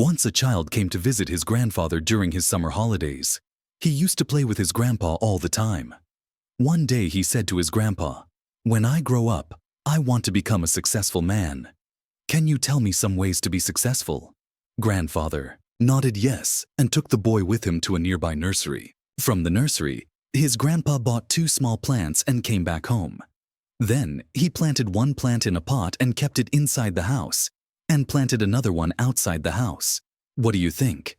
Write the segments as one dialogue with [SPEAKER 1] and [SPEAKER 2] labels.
[SPEAKER 1] Once a child came to visit his grandfather during his summer holidays. He used to play with his grandpa all the time. One day he said to his grandpa, "When I grow up, I want to become a successful man. Can you tell me some ways to be successful?" Grandfather nodded yes and took the boy with him to a nearby nursery. From the nursery, his grandpa bought 2 small plants and came back home. Then he planted one plant in a pot and kept it inside the house, and planted another one outside the house. What do you think?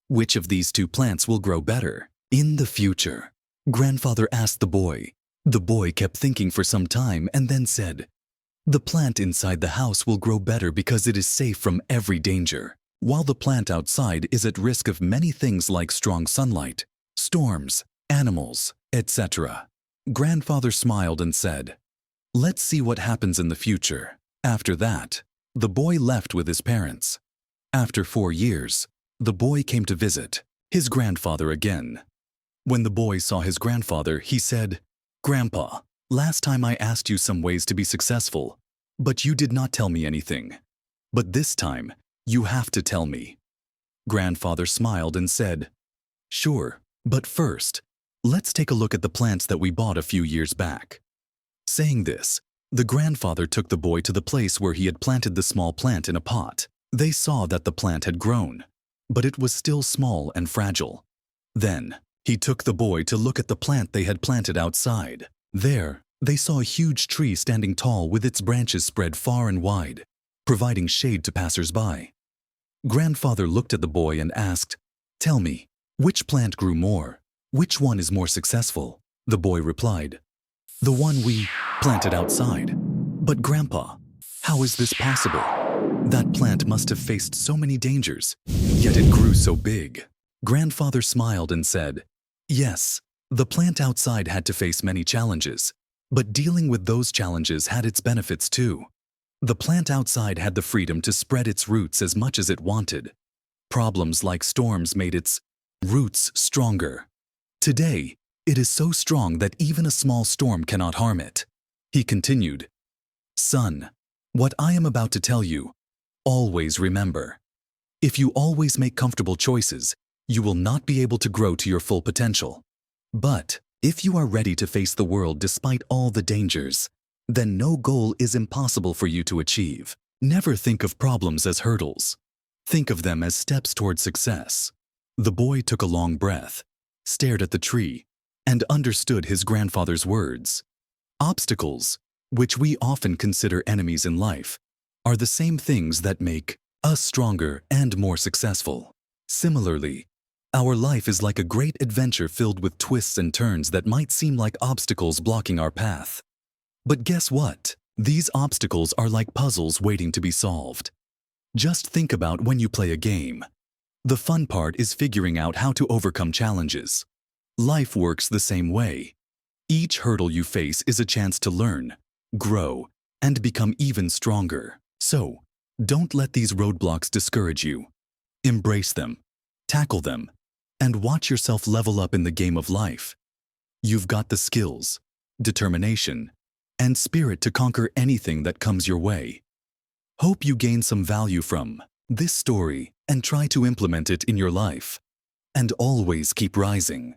[SPEAKER 1] Which of these 2 plants will grow better in the future? Grandfather asked the boy. The boy kept thinking for some time and then said, "The plant inside the house will grow better because it is safe from every danger, while the plant outside is at risk of many things like strong sunlight, storms, animals, etc." Grandfather smiled and said, "Let's see what happens in the future." After that, the boy left with his parents. After 4 years, the boy came to visit his grandfather again. When the boy saw his grandfather, he said, "Grandpa, last time I asked you some ways to be successful, but you did not tell me anything. But this time, you have to tell me." Grandfather smiled and said, "Sure, but first, let's take a look at the plants that we bought a few years back." Saying this, the grandfather took the boy to the place where he had planted the small plant in a pot. They saw that the plant had grown, but it was still small and fragile. Then, he took the boy to look at the plant they had planted outside. There, they saw a huge tree standing tall with its branches spread far and wide, providing shade to passers-by. Grandfather looked at the boy and asked, "Tell me, which plant grew more? Which one is more successful?" The boy replied, "The one we planted outside." "But Grandpa, how is this possible? That plant must have faced so many dangers, yet it grew so big." Grandfather smiled and said, "Yes, the plant outside had to face many challenges, but dealing with those challenges had its benefits too. The plant outside had the freedom to spread its roots as much as it wanted. Problems like storms made its roots stronger. Today, it is so strong that even a small storm cannot harm it." He continued, "Son, what I am about to tell you, always remember. If you always make comfortable choices, you will not be able to grow to your full potential. But if you are ready to face the world despite all the dangers, then no goal is impossible for you to achieve. Never think of problems as hurdles. Think of them as steps toward success." The boy took a long breath, stared at the tree, and understood his grandfather's words. Obstacles, which we often consider enemies in life, are the same things that make us stronger and more successful. Similarly, our life is like a great adventure filled with twists and turns that might seem like obstacles blocking our path. But guess what? These obstacles are like puzzles waiting to be solved. Just think about when you play a game. The fun part is figuring out how to overcome challenges. Life works the same way. Each hurdle you face is a chance to learn, grow, and become even stronger. So, don't let these roadblocks discourage you. Embrace them, tackle them, and watch yourself level up in the game of life. You've got the skills, determination, and spirit to conquer anything that comes your way. Hope you gain some value from this story and try to implement it in your life. And always keep rising.